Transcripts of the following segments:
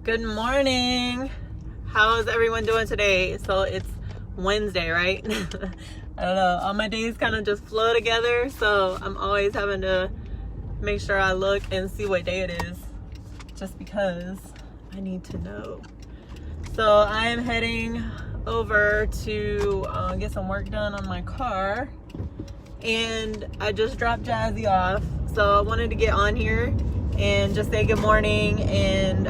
Good morning. How is everyone doing today? So it's Wednesday, right? I don't know. All my days kind of just flow together. So I'm always having to make sure I look and see what day it is, just because I need to know. So I am heading over to get some work done on my car. And I just dropped Jazzy off. So I wanted to get on here and just say good morning and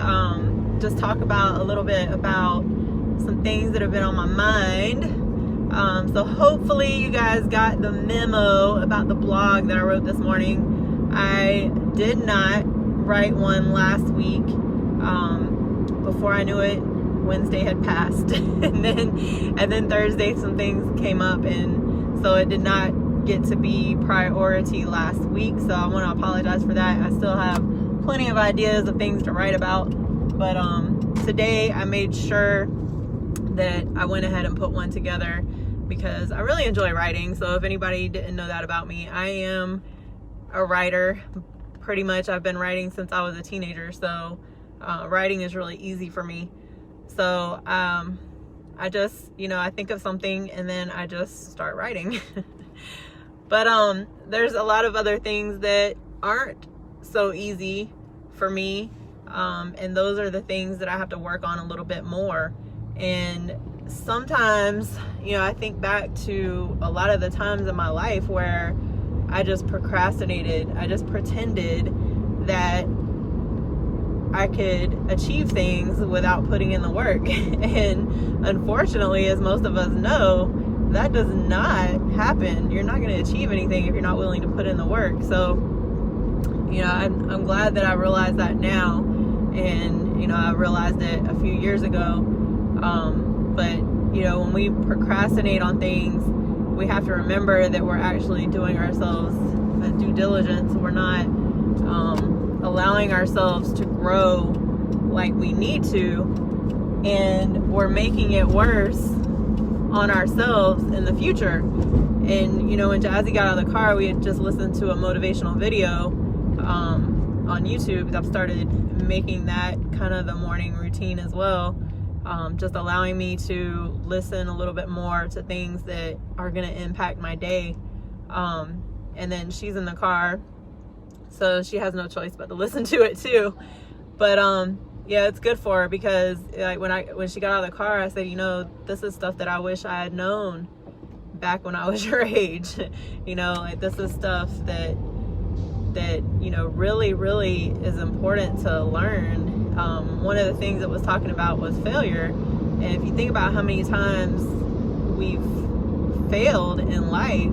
just talk about a little bit about some things that have been on my mind. So hopefully you guys got the memo about the blog that I wrote this morning. I did not write one last week. Before I knew it, Wednesday had passed. and then Thursday some things came up, and so it did not get to be priority last week. So I want to apologize for that. I still have plenty of ideas of things to write about, but today I made sure that I went ahead and put one together because I really enjoy writing. So if anybody didn't know that about me, I am a writer. Pretty much I've been writing since I was a teenager, so writing is really easy for me. So I just, I think of something and then I just start writing. But there's a lot of other things that aren't so easy for me, and those are the things that I have to work on a little bit more. And sometimes, I think back to a lot of the times in my life where I just procrastinated. I just pretended that I could achieve things without putting in the work. And unfortunately, as most of us know, that does not happen. You're not going to achieve anything if you're not willing to put in the work. So, I'm glad that I realized that now. And, I realized it a few years ago. But, when we procrastinate on things, we have to remember that we're actually doing ourselves a due diligence. We're not allowing ourselves to grow like we need to. And we're making it worse on ourselves in the future. And when Jazzy got out of the car, we had just listened to a motivational video on YouTube. I've started making that kind of the morning routine as well, just allowing me to listen a little bit more to things that are going to impact my day. And then she's in the car, so she has no choice but to listen to it too. But yeah, it's good for her because like when she got out of the car, I said, this is stuff that I wish I had known back when I was your age. Like this is stuff that really, really is important to learn. One of the things it was talking about was failure. And if you think about how many times we've failed in life,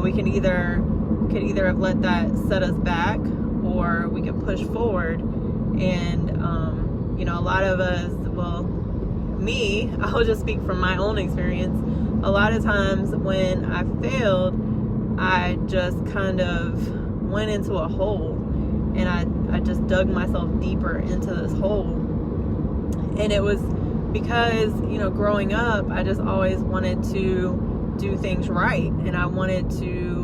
we could either have let that set us back, or we can push forward. And a lot of us, well, me, I'll just speak from my own experience. A lot of times when I failed, I just kind of went into a hole, and I just dug myself deeper into this hole. And it was because, growing up, I just always wanted to do things right, and I wanted to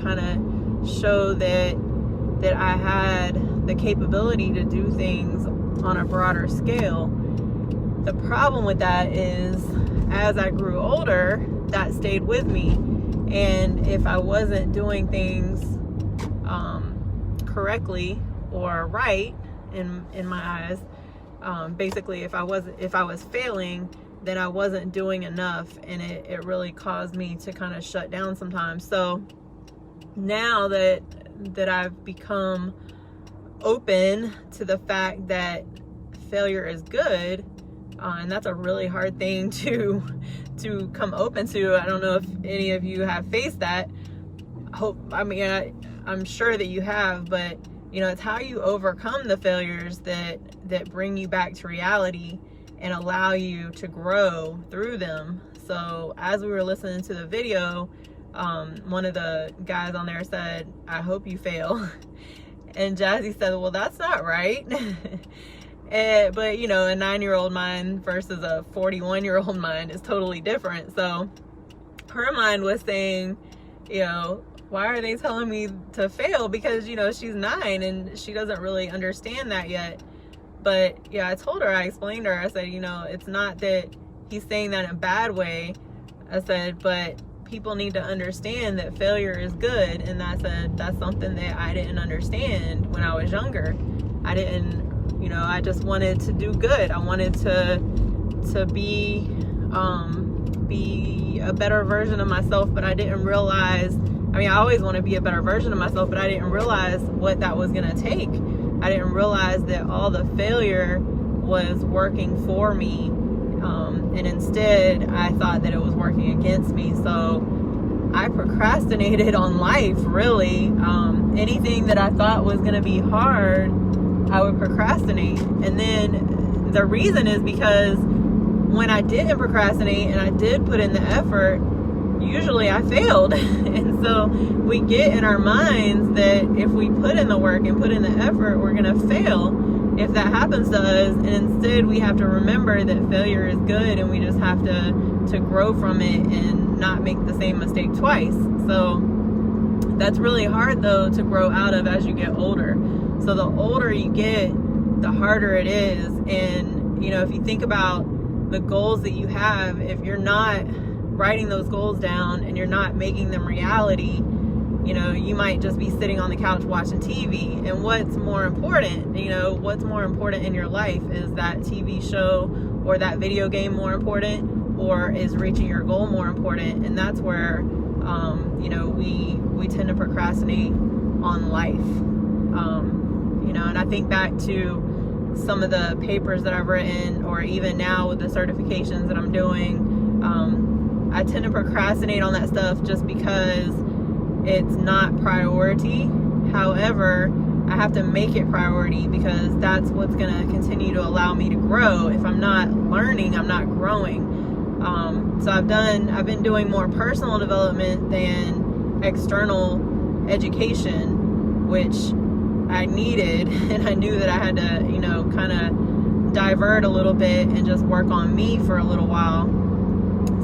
kind of show that I had the capability to do things on a broader scale. The problem with that is, as I grew older, that stayed with me. And if I wasn't doing things correctly or right in my eyes, basically if I was failing, then I wasn't doing enough, and it really caused me to kind of shut down sometimes. So now that I've become open to the fact that failure is good, and that's a really hard thing to come open to. I don't know if any of you have faced that. I'm sure that you have, but it's how you overcome the failures that bring you back to reality and allow you to grow through them. So as we were listening to the video, one of the guys on there said, "I hope you fail." And Jazzy said, "Well, that's not right." But a 9-year-old mind versus a 41-year-old mind is totally different. So her mind was saying, why are they telling me to fail? Because, you know, she's 9 and she doesn't really understand that yet. But yeah, I told her, I explained to her, I said, you know, it's not that he's saying that in a bad way. I said, but people need to understand that failure is good. And that's something that I didn't understand when I was younger. I didn't, you know, I just wanted to do good. I wanted to be a better version of myself, but I didn't realize, I mean, I always want to be a better version of myself, but I didn't realize what that was going to take. I didn't realize that all the failure was working for me. And instead, I thought that it was working against me. So I procrastinated on life, really. Anything that I thought was going to be hard, I would procrastinate. And then the reason is because when I didn't procrastinate and I did put in the effort, usually I failed. And so we get in our minds that if we put in the work and put in the effort, we're going to fail if that happens to us. And instead we have to remember that failure is good, and we just have to grow from it and not make the same mistake twice. So that's really hard though to grow out of as you get older. So the older you get, the harder it is. And you know, if you think about the goals that you have, if you're not writing those goals down and you're not making them reality, you know, you might just be sitting on the couch watching TV. And what's more important, you know, what's more important in your life? Is that TV show or that video game more important, or is reaching your goal more important? And that's where, you know, we tend to procrastinate on life. You know, and I think back to some of the papers that I've written, or even now with the certifications that I'm doing, I tend to procrastinate on that stuff just because it's not priority. However, I have to make it priority because that's what's going to continue to allow me to grow. If I'm not learning, I'm not growing. So I've been doing more personal development than external education, which I needed, and I knew that I had to, you know, kind of divert a little bit and just work on me for a little while.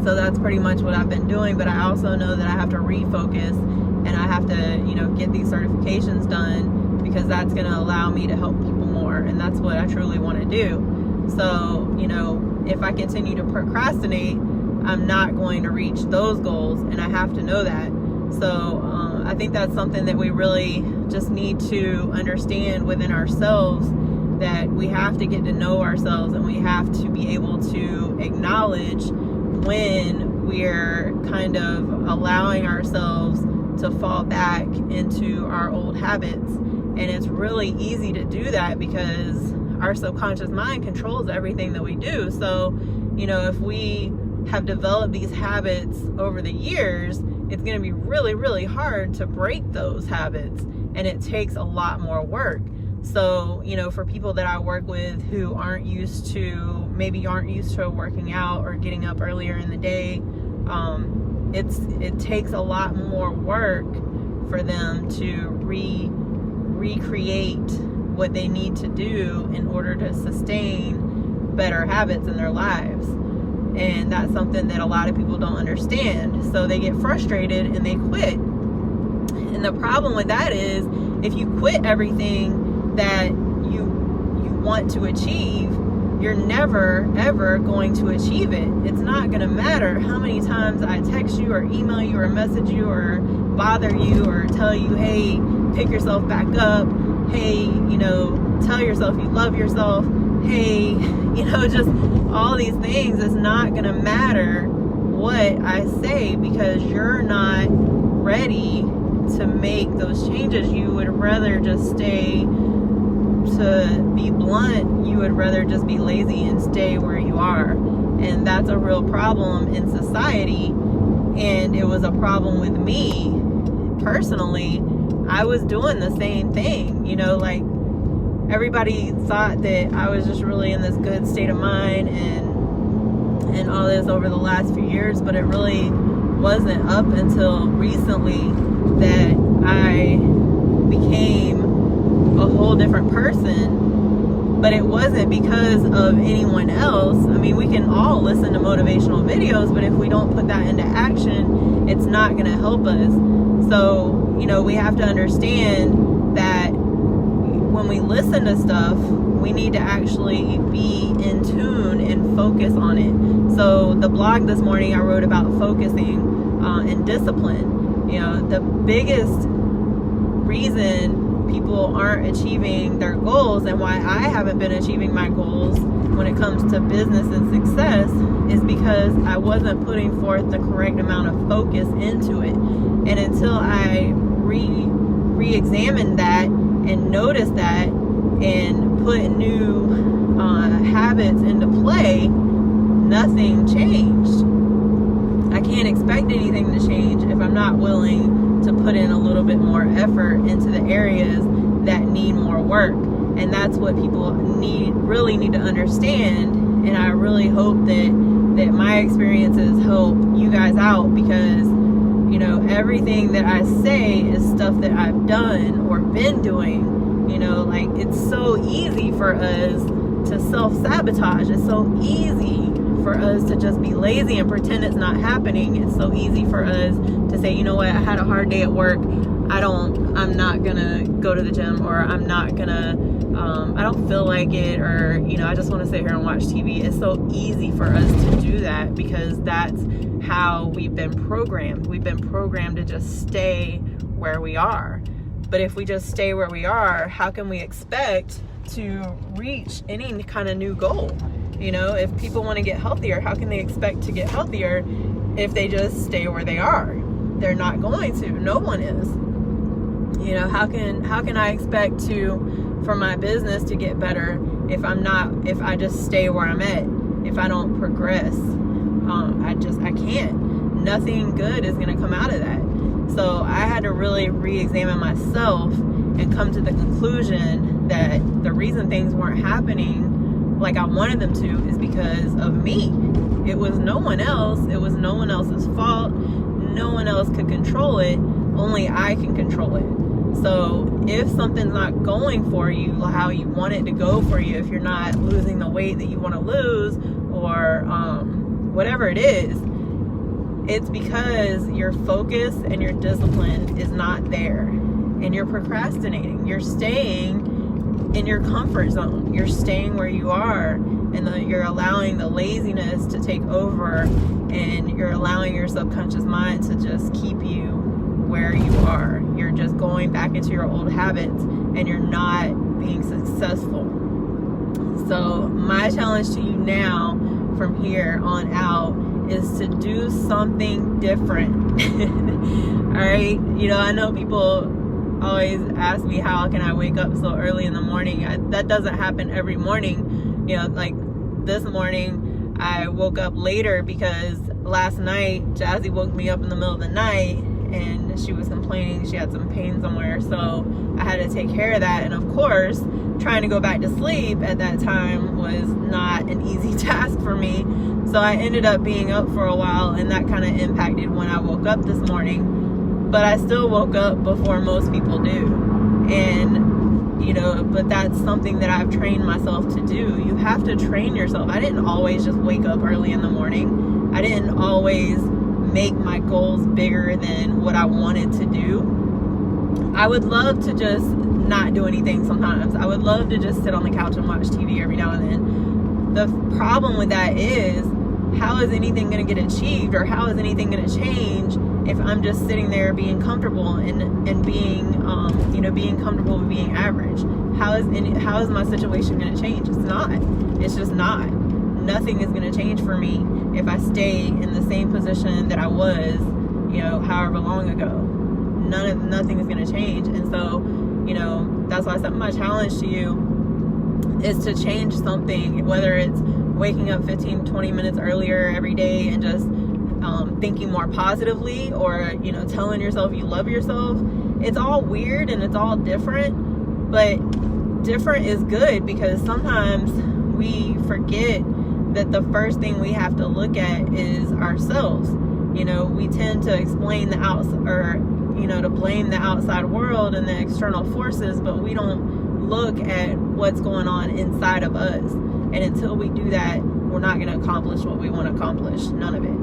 So that's pretty much what I've been doing. But I also know that I have to refocus, and I have to, you know, get these certifications done, because that's going to allow me to help people more. And that's what I truly want to do. So, you know, if I continue to procrastinate, I'm not going to reach those goals, and I have to know that. So I think that's something that we really just need to understand within ourselves, that we have to get to know ourselves, and we have to be able to acknowledge when we're kind of allowing ourselves to fall back into our old habits. And it's really easy to do that because our subconscious mind controls everything that we do. So, you know, if we have developed these habits over the years, it's going to be really, really hard to break those habits, and it takes a lot more work. So, you know, for people that I work with who aren't used to working out or getting up earlier in the day, it takes a lot more work for them to recreate what they need to do in order to sustain better habits in their lives. And that's something that a lot of people don't understand. So they get frustrated and they quit. And the problem with that is, if you quit everything that you want to achieve, you're never ever going to achieve it. It's not going to matter how many times I text you or email you or message you or bother you or tell you, hey, pick yourself back up. Hey, you know, tell yourself you love yourself. Hey, you know, just all these things. It's not going to matter what I say, because you're not ready to make those changes. You would rather just stay, to be blunt, you would rather just be lazy and stay where you are. And that's a real problem in society. And it was a problem with me personally. I was doing the same thing, you know, like everybody thought that I was just really in this good state of mind and all this over the last few years, but it really wasn't up until recently that I became a whole different person. But it wasn't because of anyone else. I mean, we can all listen to motivational videos, but if we don't put that into action, it's not going to help us. So, you know, we have to understand that when we listen to stuff, we need to actually be in tune and focus on it. So the blog this morning, I wrote about focusing and discipline. You know, the biggest reason people aren't achieving their goals and why I haven't been achieving my goals when it comes to business and success is because I wasn't putting forth the correct amount of focus into it. And until I re-examined that and noticed that and put new habits into play, nothing changed. I can't expect anything to change if I'm not willing to put in a little bit more effort into the areas that need more work. And that's what people really need to understand. And I really hope that my experiences help you guys out, because you know, everything that I say is stuff that I've done or been doing. You know, like, it's so easy for us to self-sabotage. It's so easy for us to just be lazy and pretend it's not happening. It's so easy for us to say, you know what, I had a hard day at work. I'm not gonna go to the gym, or I'm not gonna, I don't feel like it, or, you know, I just want to sit here and watch TV. It's so easy for us to do that because that's how we've been programmed. We've been programmed to just stay where we are. But if we just stay where we are, how can we expect to reach any kind of new goal? You know, if people want to get healthier, how can they expect to get healthier if they just stay where they are? They're not going to. No one is. You know, how can I expect for my business to get better if I just stay where I'm at, if I don't progress? I can't. Nothing good is going to come out of that. So I had to really re-examine myself and come to the conclusion that the reason things weren't happening like I wanted them to is because of me. It was no one else. It was no one else's fault. No one else could control it. Only I can control it. So if something's not going for you how you want it to go for you, if you're not losing the weight that you want to lose, or whatever it is, it's because your focus and your discipline is not there, and you're procrastinating. You're staying in your comfort zone. You're staying where you are, and you're allowing the laziness to take over, and you're allowing your subconscious mind to just keep you where you are. You're just going back into your old habits, and you're not being successful. So my challenge to you now from here on out is to do something different. All right, you know, I know people always ask me, how can I wake up so early in the morning? That doesn't happen every morning. You know, like this morning I woke up later because last night Jazzy woke me up in the middle of the night and she was complaining she had some pain somewhere, so I had to take care of that. And of course, trying to go back to sleep at that time was not an easy task for me. So I ended up being up for a while, and that kind of impacted when I woke up this morning. But I still woke up before most people do. And, you know, but that's something that I've trained myself to do. You have to train yourself. I didn't always just wake up early in the morning. I didn't always make my goals bigger than what I wanted to do. I would love to just not do anything sometimes. I would love to just sit on the couch and watch TV every now and then. The problem with that is, how is anything going to get achieved, or how is anything going to change if I'm just sitting there being comfortable and being, you know, being comfortable with being average? How is my situation going to change? It's not. It's just not. Nothing is going to change for me if I stay in the same position that I was, you know, however long ago. Nothing is going to change. And so, you know, that's why my challenge to you is to change something, whether it's waking up 15-20 minutes earlier every day and just thinking more positively, or, you know, telling yourself you love yourself. It's all weird and it's all different, but different is good, because sometimes we forget that the first thing we have to look at is ourselves. You know, we tend to explain the outside, or, you know, to blame the outside world and the external forces, but we don't look at what's going on inside of us. And until we do that, we're not going to accomplish what we want to accomplish. None of it.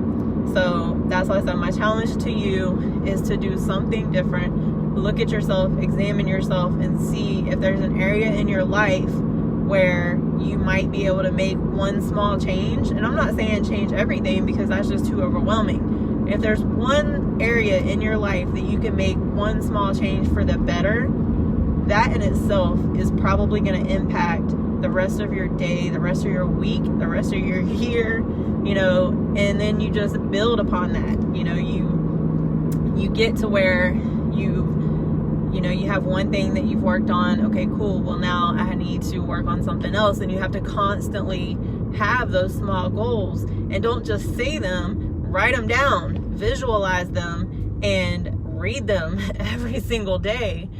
So that's why I said my challenge to you is to do something different. Look at yourself, examine yourself, and see if there's an area in your life where you might be able to make one small change. And I'm not saying change everything, because that's just too overwhelming. If there's one area in your life that you can make one small change for the better, that in itself is probably going to impact the rest of your day, the rest of your week, the rest of your year, and then you just build upon that. You get to where you have one thing that you've worked on. Okay, cool. Well, now I need to work on something else. And you have to constantly have those small goals, and don't just say them, write them down, visualize them, and read them every single day.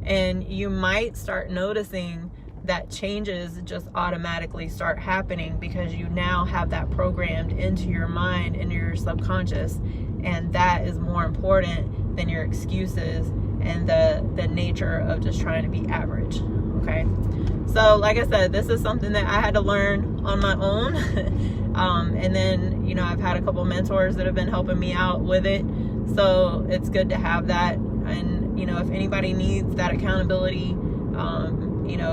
And you might start noticing that changes just automatically start happening, because you now have that programmed into your mind and your subconscious. And that is more important than your excuses and the nature of just trying to be average. Okay, so like I said, this is something that I had to learn on my own. And then I've had a couple mentors that have been helping me out with it, so it's good to have that. And if anybody needs that accountability,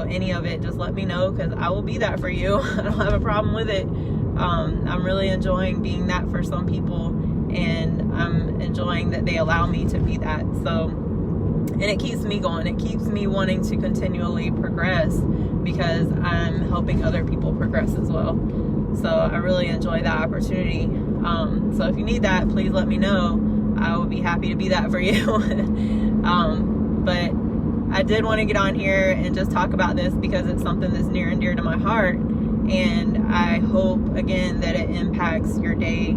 any of it, just let me know, because I will be that for you. I don't have a problem with it. I'm really enjoying being that for some people, and I'm enjoying that they allow me to be that. So, and it keeps me going. It keeps me wanting to continually progress, because I'm helping other people progress as well. So I really enjoy that opportunity. So if you need that, please let me know. I would be happy to be that for you. But I did want to get on here and just talk about this, because it's something that's near and dear to my heart. And I hope, again, that it impacts your day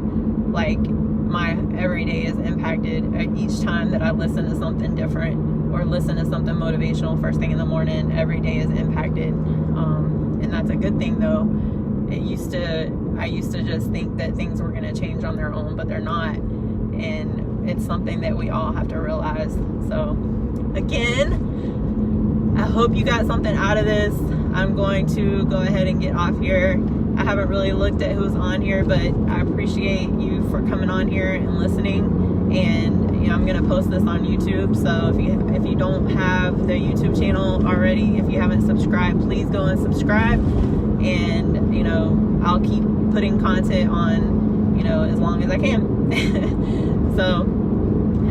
like my every day is impacted at each time that I listen to something different or listen to something motivational first thing in the morning. Every day is impacted. And that's a good thing, though. I used to just think that things were going to change on their own, but they're not. And it's something that we all have to realize. So again, I hope you got something out of this. I'm going to go ahead and get off here. I haven't really looked at who's on here, but I appreciate you for coming on here and listening. And I'm gonna post this on YouTube. So if you don't have the YouTube channel already, if you haven't subscribed, please go and subscribe. And I'll keep putting content on, as long as I can. So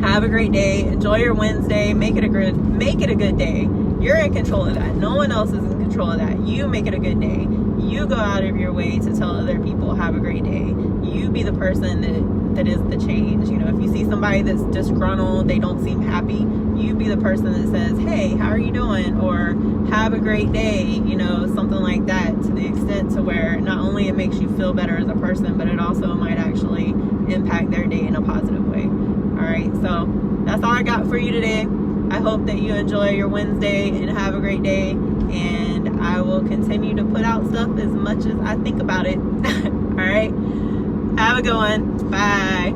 have a great day. Enjoy your Wednesday. Make it a good day. You're in control of that. No one else is in control of that. You make it a good day. You go out of your way to tell other people have a great day. You be the person that is the change. If you see somebody that's disgruntled, they don't seem happy, you be the person that says, hey, how are you doing? Or have a great day, something like that, to the extent to where not only it makes you feel better as a person, but it also might actually impact their day in a positive way. All right, so that's all I got for you today. I hope that you enjoy your Wednesday and have a great day. And I will continue to put out stuff as much as I think about it. All right. Have a good one. Bye.